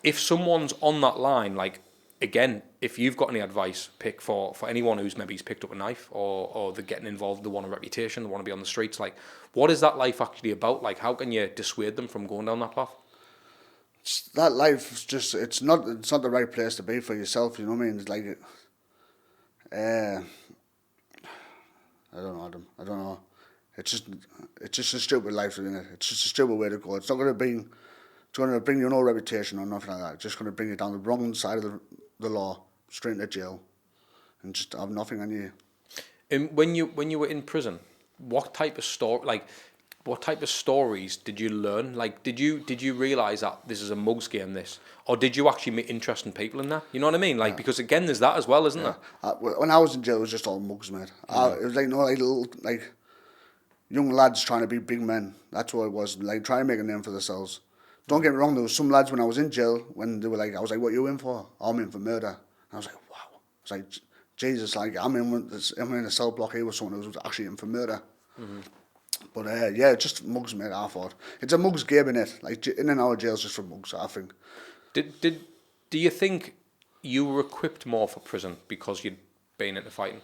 if someone's on that line, like, again, if you've got any advice, pick for anyone who's maybe picked up a knife or they're getting involved, they want a reputation, they want to be on the streets, like, what is that life actually about? Like, how can you dissuade them from going down that path? That life is just, it's not the right place to be for yourself, you know what I mean? It's like, I don't know, Adam. I don't know. It's just a stupid life, isn't it? It's just a stupid way to go. It's not going to bring you no reputation or nothing like that. It's just going to bring you down the wrong side of the law, straight into jail, and just have nothing on you. And when you were in prison, what type of story, like, what type of stories did you learn? Like, did you realise that this is a mugs game, this? Or did you actually meet interesting people in that? You know what I mean? Like, because again, there's that as well, isn't there? When I was in jail, it was just all mugs, mate. It was like, like little, like, young lads trying to be big men. That's what it was, like, trying to make a name for themselves. Don't get me wrong, there was some lads when I was in jail, when they were like, I was like, what are you in for? Oh, I'm in for murder. And I was like, wow. I was like, Jesus, like, I'm in a cell block here with someone who's actually in for murder. But yeah, just mugs, mate, I thought. It's a mugs game, innit? Like, in and out of jail's just for mugs, I think. Do you think you were equipped more for prison because you'd been into fighting?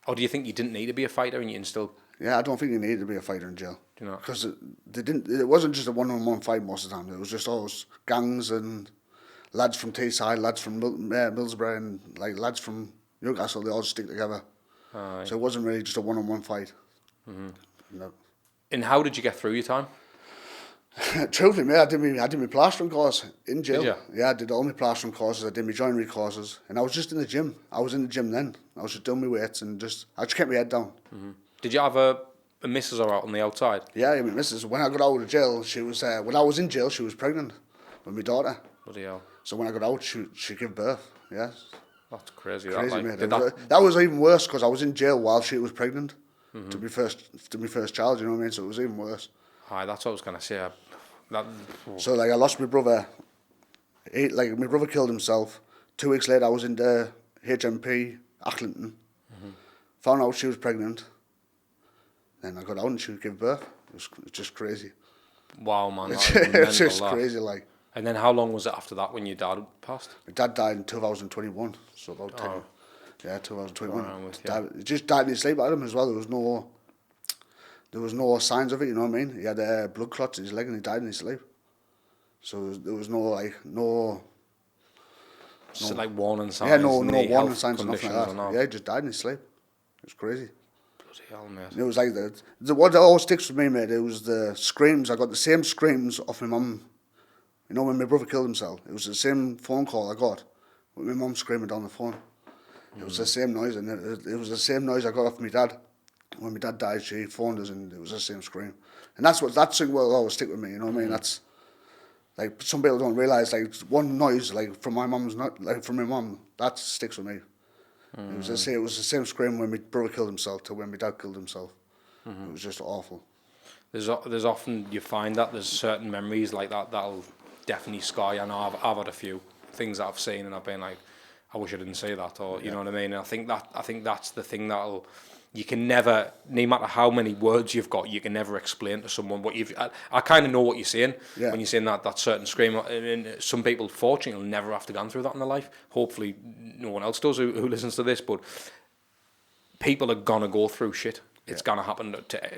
Or do you think you didn't need to be a fighter and you can still... Yeah, I don't think you needed to be a fighter in jail. Do you know? Because it wasn't just a one-on-one fight most of the time. It was just all gangs and lads from Teesside, lads from Millsbury, and like lads from Newcastle. They all just stick together. So it wasn't really just a one-on-one fight. No. And how did you get through your time? Truthfully, mate, I did my plastering course in jail. Did you? Yeah, I did all my plastering courses. I did my joinery courses, and I was just in the gym. I was in the gym then. I was just doing my weights and I just kept my head down. Did you have a missus or out on the outside? Yeah, my missus. When I got out of jail, she was. When I was in jail, she was pregnant with my daughter. Bloody hell. So when I got out, she gave birth. Yeah. That's crazy. Crazy, mate. That was even worse because I was in jail while she was pregnant to my first child. You know what I mean? So it was even worse. Aye, that's what I was gonna say. So like I lost my brother. My brother killed himself. 2 weeks later, I was into HMP Acklington. Found out she was pregnant. Then I got out and she gave birth. It was just crazy. Wow, man. It's just crazy, like. And then how long was it after that when your dad passed? My dad died in 2021, so about 10. Yeah, 2021. He just died in his sleep, Adam, as well. There was no signs of it, you know what I mean? He had blood clots in his leg and he died in his sleep. So there was no like warning signs. Yeah, no warning signs or nothing like that. No. Yeah, he just died in his sleep. It was crazy. Bloody hell, mate. It was like what always sticks with me, mate, it was the screams. I got the same screams off my mum. You know, when my brother killed himself, it was the same phone call I got with my mum screaming down the phone. It was the same noise, and it was the same noise I got off my dad. When my dad died, she phoned us, and it was the same scream. And that thing will always stick with me. You know what I mean? That's like some people don't realize. Like one noise, like from my mum's, not like from my mum, that sticks with me. It was the same scream when my brother killed himself to when my dad killed himself. It was just awful. There's often you find that there's certain memories like that that'll definitely scar you. I know I've had a few things that I've seen and I've been like, I wish I didn't say that, or you know what I mean. And I think that's the thing that'll. You can never, no matter how many words you've got, you can never explain to someone what you've... I kind of know what you're saying when you're saying that certain scream. And some people, fortunately, will never have to go through that in their life. Hopefully, no one else does who listens to this. But people are going to go through shit. It's going to happen.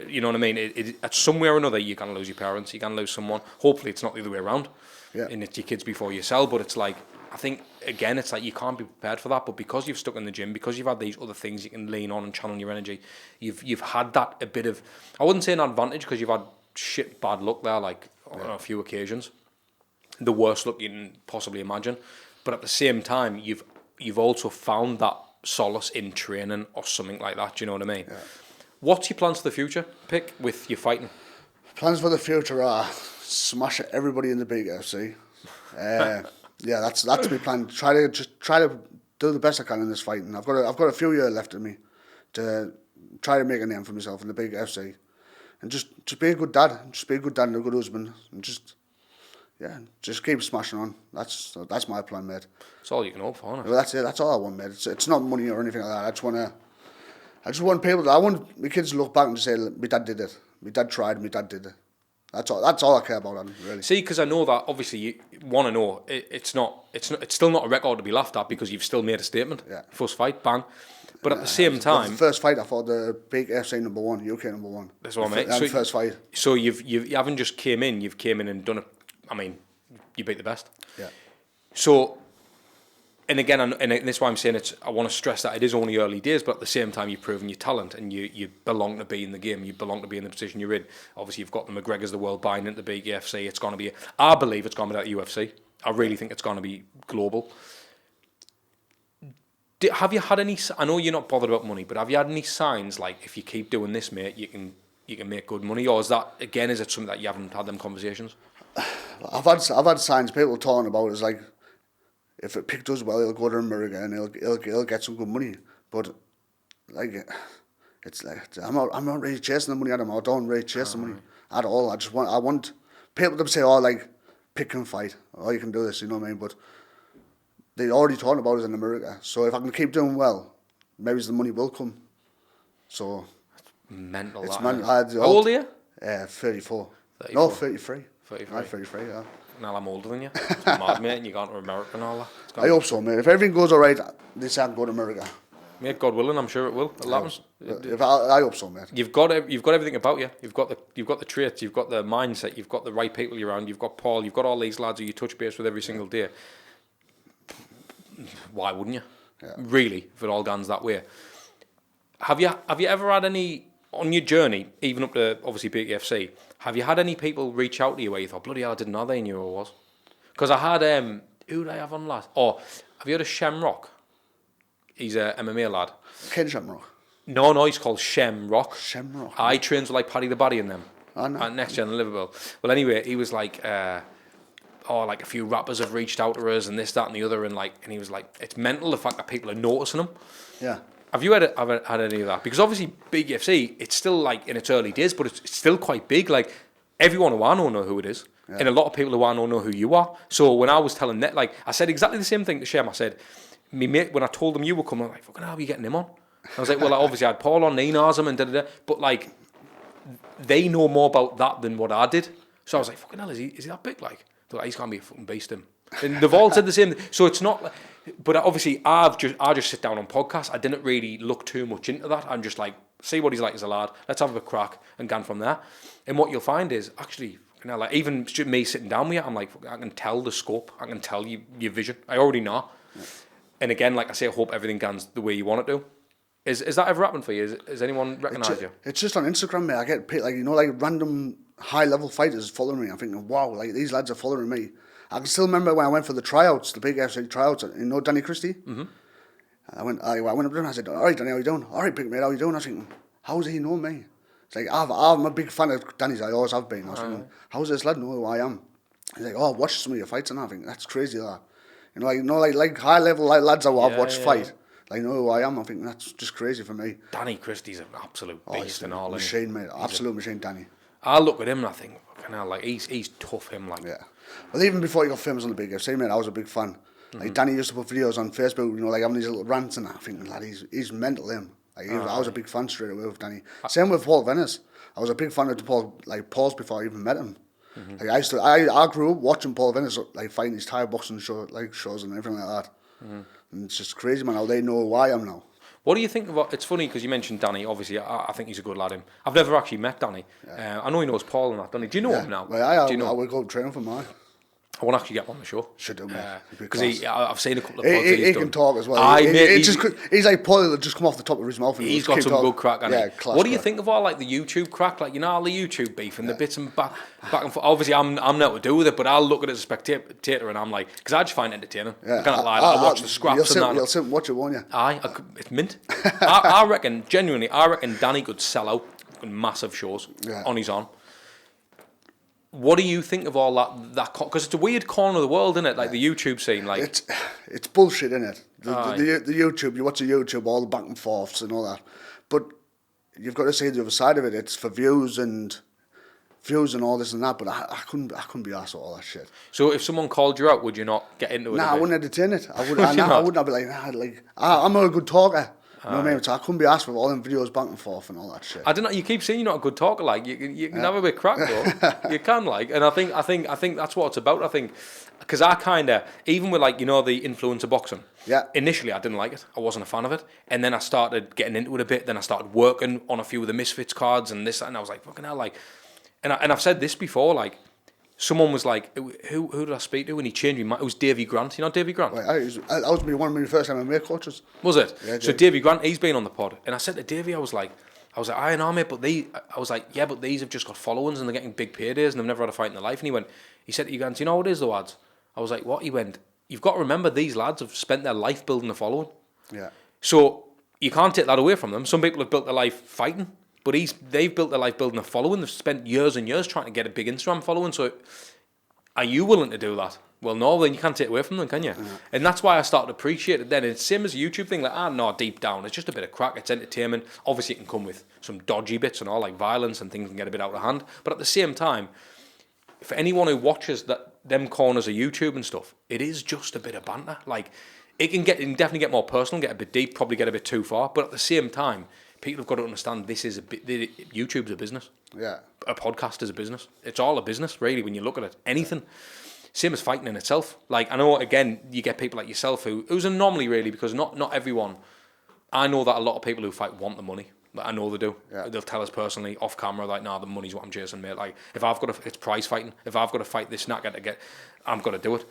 You know what I mean? At somewhere or another, you're going to lose your parents. You're going to lose someone. Hopefully, it's not the other way around. Yeah. And it's your kids before you sell. But it's like... I think, again, it's like you can't be prepared for that, but because you've stuck in the gym, because you've had these other things you can lean on and channel your energy, you've had that a bit of, I wouldn't say an advantage, because you've had bad luck there, like, on a few occasions. The worst luck you can possibly imagine. But at the same time, you've also found that solace in training or something like that, do you know what I mean? Yeah. What's your plans for the future, Pic, with your fighting? Plans for the future are smash everybody in the big FC. Yeah, that's my plan. Try to do the best I can in this fight, and I've got a few years left in me to try to make a name for myself in the big FC, and just be a good dad, and a good husband, and just keep smashing on. That's my plan, mate. That's all you can hope for, isn't it? Well, that's it. That's all I want, mate. It's not money or anything like that. I just want people. I want my kids to look back and just say, "My dad did it. My dad tried. My dad did it." That's all I care about, really. See, because I know that obviously you want to know it's still not a record to be laughed at because you've still made a statement. Yeah. First fight, bang. But at the same time, the first fight I fought the big FC number 1, UK number 1. That's what I mean. So first fight. So you haven't just came in. You've came in and done it. I mean, you beat the best. Yeah. So. And again, and this is why I'm saying I want to stress that it is only early days, but at the same time, you've proven your talent and you belong to be in the game. You belong to be in the position you're in. Obviously, you've got the McGregors of the world buying into the big UFC. It's going to be, I believe it's going to be that UFC. I really think it's going to be global. Have you had any, I know you're not bothered about money, but have you had any signs like if you keep doing this, mate, you you can make good money, or is it something that you haven't had them conversations? I've had signs people talking about is like, if a Pic does well, he'll go to America and he'll get some good money. But like, it's like I'm not really chasing the money at him. I don't really chase the money at all. I want people to say, oh, like, Pic can fight, oh, you can do this, you know what I mean? But they already talking about it in America. So if I can keep doing well, maybe the money will come. So mental. It's that, mental. How old are you? 34. 34. No, 33. 33. I'm 33, yeah. Now I'm older than you. It's mad, mate, and you gone to America and all that. I hope so, mate. If everything goes all right, this I can go to America. Mate, God willing, I'm sure it will. It'll happen. I hope so, mate. You've got everything about you. You've got the traits. You've got the mindset. You've got the right people you're around. You've got Paul. You've got all these lads who you touch base with every single day. Why wouldn't you? Yeah. Really, if it all guns that way. Have you ever had any on your journey, even up to obviously BKFC? Have you had any people reach out to you where you thought, bloody hell, I didn't know they knew who I was? Because I had who did I have on last? Oh, have you heard of Shamrock? He's a MMA lad. Ken Shamrock. No, he's called Shamrock. Shamrock. I trains with like Paddy the Baddy and them. Oh, no. At Next Gen in Liverpool. Well, anyway, he was like, like a few rappers have reached out to us and this, that, and the other, and he was like, it's mental the fact that people are noticing him. Yeah. Have you had any of that? Because obviously Big FC, it's still like in its early days, but it's still quite big. Like everyone who I know who it is, and a lot of people who I know who you are. So when I was telling that, like I said exactly the same thing to Shem. I said, me mate, when I told them you were coming, I'm like, fucking how are you getting him on? I was like, well, obviously I had Paul on, he knows him, and da-da-da. But like, they know more about that than what I did. So I was like, fucking hell, is he that big? Like, they're like, he's gonna be a fucking beast, him. And they've all said the same. So it's not. But obviously, I just sit down on podcasts. I didn't really look too much into that. I'm just like, see what he's like as a lad. Let's have a crack and go from there. And what you'll find is actually, like even me sitting down with you, I'm like, I can tell the scope. I can tell you your vision. I already know. Yeah. And again, like I say, I hope everything goes the way you want it to. Is that ever happened for you? Has anyone recognised you? It's just on Instagram, mate. I get like random high level fighters following me. I'm thinking, wow, like these lads are following me. I can still remember when I went for the tryouts, the big FC tryouts. You know Danny Christie? Mm-hmm. I went up to him and I said, all right, Danny, how you doing? All right, big mate, how you doing? I was thinking, how does he know me? It's like, I'm a big fan of Danny's. I always have been. I was thinking, how does this lad know who I am? He's like, oh, watch some of your fights and I think, that's crazy, that. Like high level lads I've watched fight. Like, know who I am. I think that's just crazy for me. Danny Christie's an absolute beast and all. Machine, mate. Absolute machine, Danny. I look at him and I think, like he's tough, him, like. Yeah. Well, even before he got famous on the Big FC, mate, I was a big fan. Mm-hmm. Like, Danny used to put videos on Facebook, like having these little rants and that. I think, lad, he's mental, him. Like, I was a big fan straight away with Danny. Same with Paul Venis. I was a big fan of Paul's before I even met him. Mm-hmm. Like, I grew up watching Paul Venis, like, fighting these Thai boxing shows and everything like that. Mm-hmm. And it's just crazy, man, how they know who I am now. What do you think about? It's funny because you mentioned Danny. Obviously, I think he's a good lad. I've never actually met Danny. Yeah. I know he knows Paul and that, doesn't he? Do you know him now? Well, do you know? I would go train for mine. I want to actually get him on the show. Should do, mate. Because I've seen a couple of pods he can talk as well. He's like Paul that just come off the top of his mouth. And he's got some good crack. Class what do you think of all like the YouTube crack? Like, all the YouTube beef and the bits and back and forth. Obviously, I'm not to do with it, but I'll look at it as a spectator and I'm like, because I just find it entertaining. I can't lie. I watch the scraps and that. You'll sit and watch it, won't you? It's mint. I reckon, genuinely, Danny could sell out massive shows on his own. What do you think of all that? Because it's a weird corner of the world, isn't it? Like the YouTube scene, like it's bullshit, isn't it? The YouTube, you watch the YouTube, all the back and forths and all that, but you've got to see the other side of it. It's for views and all this and that. But I couldn't be arsed with all that shit. So if someone called you out, would you not get into it? Nah, I wouldn't entertain it. I wouldn't be like, I'm not a good talker. You know what I mean? So I couldn't be asked with all them videos back and forth and all that shit. I don't know. You keep saying you're not a good talker. Like you can have a bit of crack though. You can like, and I think that's what it's about. I think because I kind of even with like the influencer boxing. Yeah. Initially, I didn't like it. I wasn't a fan of it, and then I started getting into it a bit. Then I started working on a few of the Misfits cards and this, and I was like, fucking hell, like, and I've said this before, like. Someone was like, who did I speak to? And he changed me. It was Davey Grant. You know Davey Grant? Right, that was one of my first MMA coaches. Was it? Yeah, so Davey Grant, he's been on the pod. And I said to Davey, I was like, I know, mate, but these have just got followings and they're getting big paydays and they've never had a fight in their life. And he said to you, you know what it is, the lads? I was like, what? He went, you've got to remember these lads have spent their life building a following. Yeah. So you can't take that away from them. Some people have built their life fighting. But they've built their life building a following. They've spent years and years trying to get a big Instagram following. So are you willing to do that? Well, no, then you can't take it away from them, can you? Yeah. And that's why I started to appreciate it then. It's same as a YouTube thing, like, no, deep down, it's just a bit of crack, it's entertainment. Obviously, it can come with some dodgy bits and all, like violence, and things can get a bit out of hand. But at the same time, for anyone who watches them corners of YouTube and stuff, it is just a bit of banter. Like, it can definitely get more personal, get a bit deep, probably get a bit too far. But at the same time, people have got to understand YouTube's a business. Yeah. A podcast is a business. It's all a business, really, when you look at it. Anything. Same as fighting in itself. Like, I know, again, you get people like yourself who's an anomaly, really, because not everyone... I know that a lot of people who fight want the money. Like, I know they do. Yeah. They'll tell us personally, off camera, like, the money's what I'm chasing, mate. Like, if I've got it's prize fighting. If I've got to fight this snack I'm going to do it.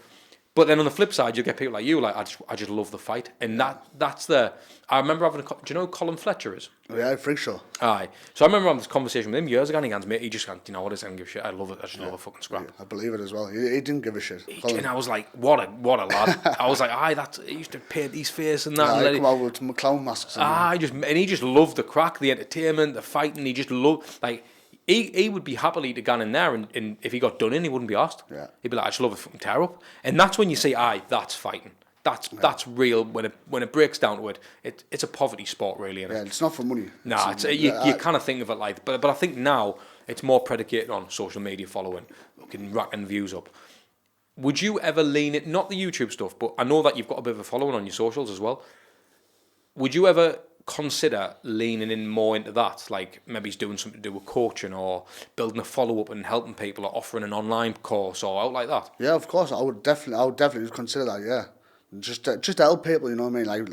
But then on the flip side, you get people like you, like, I just love the fight. And that's the... I remember having do you know who Colin Fletcher is? Yeah, I think so. Aye. So I remember having this conversation with him years ago, and he goes, mate, he just goes, you know what, I don't give a shit. I love it. I just love a fucking scrap. Yeah, I believe it as well. He didn't give a shit. And I was like, what a lad. I was like, he used to paint his face and that. Yeah, and come out with clown masks. He just loved the crack, the entertainment, the fighting. He just loved, like... He would be happily to go in there, and if he got done in, he wouldn't be asked. Yeah. He'd be like, I just love a fucking tear up. And that's when you say, that's fighting. That's real. When it breaks down to it, it's a poverty sport, really. Isn't it? Yeah, it's not for money. Nah, you kind of think of it like, but I think now it's more predicated on social media following, racking views up. Would you ever lean it, not the YouTube stuff, but I know that you've got a bit of a following on your socials as well. Would you ever consider leaning in more into that, like maybe he's doing something to do with coaching or building a follow-up and helping people or offering an online course or out like that? Yeah, of course, I would definitely consider that. Yeah, just to help people, you know what I mean? Like,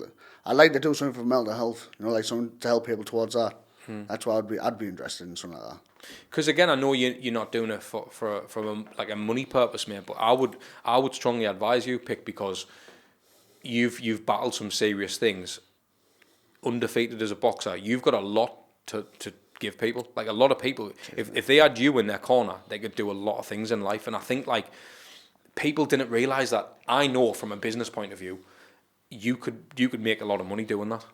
I like to do something for mental health, you know, like something to help people towards that. That's why I'd be interested in something like that. Because again, I know you're not doing it for a money purpose, mate, but I would strongly advise you, Pic, because you've battled some serious things. Undefeated as a boxer, you've got a lot to give people. Like, a lot of people, if they had you in their corner, they could do a lot of things in life. And I think, like, people didn't realise that. I know from a business point of view, you could make a lot of money doing that.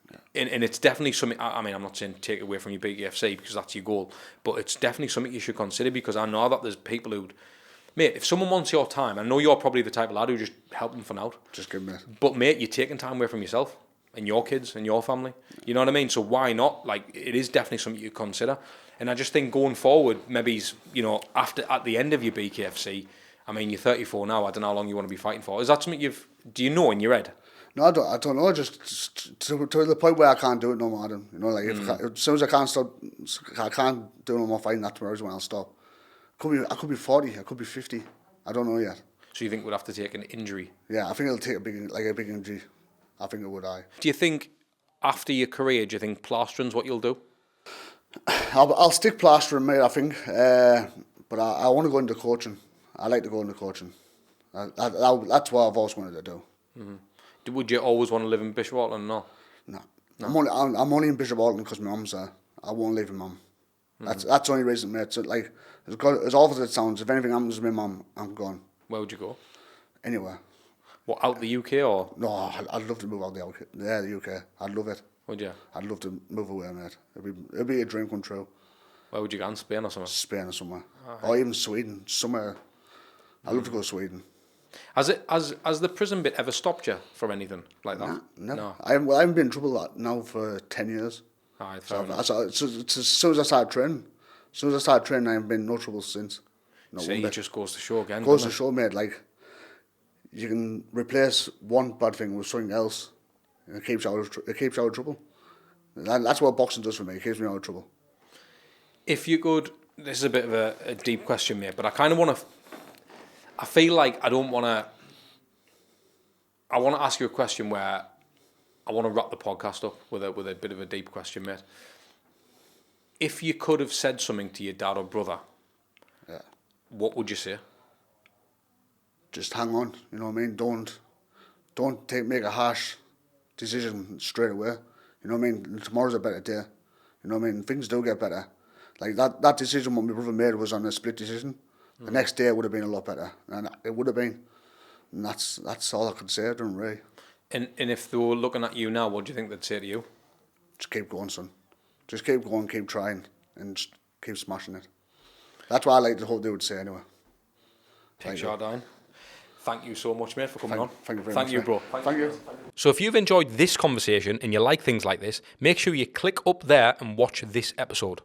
Yeah. And it's definitely something, I mean, I'm not saying take it away from your BKFC because that's your goal, but it's definitely something you should consider, because I know that there's people who'd, mate, if someone wants your time, I know you're probably the type of lad who just help them for now. Just give me it. But mate, you're taking time away from yourself and your kids and your family. You know what I mean? So why not? Like, it is definitely something you consider. And I just think going forward, maybe, you know, at the end of your BKFC, I mean, you're 34 now, I don't know how long you want to be fighting for. Is that something do you know in your head? No, I don't know, just to the point where I can't do it no more, Adam. You know, like, as soon as I can't do no more fighting, that's when I'll stop. I could be 40, I could be 50, I don't know yet. So you think we'd have to take an injury? Yeah, I think it'll take a big injury. I think it would. Do you think after your career, do you think plastering's what you'll do? I'll stick plastering, mate, I think. But I want to go into coaching. I like to go into coaching. That's what I've always wanted to do. Mm-hmm. Would you always want to live in Bishop Auckland? No. I'm only in Bishop Auckland because my mum's there. I won't leave my mum. That's the only reason, mate. So, like, as awful as it sounds, if anything happens to my mum, I'm gone. Where would you go? Anywhere. What, out the UK or? No, I'd love to move out the UK. Yeah, the UK. I'd love it. Would you? I'd love to move away, mate. It'd be a dream come true. Where would you go? In Spain or somewhere? Spain or somewhere. Or even Sweden. Somewhere. I'd love to go to Sweden. Has the prison bit ever stopped you from anything like that? No. I haven't been in trouble now for 10 years. Aye, as soon as I started training, I haven't been in no trouble since. See, it just goes to show again. Goes to show, mate, like, you can replace one bad thing with something else, and it keeps you out of trouble. That's what boxing does for me. It keeps me out of trouble. If you could, this is a bit of a deep question, mate, but I kind of want to. I feel like I want to ask you a question where I want to wrap the podcast up with a bit of a deep question, mate. If you could have said something to your dad or brother, what would you say? Just hang on, you know what I mean? Don't make a harsh decision straight away. You know what I mean? Tomorrow's a better day. You know what I mean? Things do get better. Like that decision what my brother made was on a split decision. The next day it would have been a lot better. And it would have been. And that's all I could say, don't really. And if they were looking at you now, what do you think they'd say to you? Just keep going, son. Just keep going, keep trying, and just keep smashing it. That's what I like to hope they would say anyway. Pic Jardine. Thank you so much, mate, for coming on. Thank you very much. Thank you, bro. Thank you. So if you've enjoyed this conversation and you like things like this, make sure you click up there and watch this episode.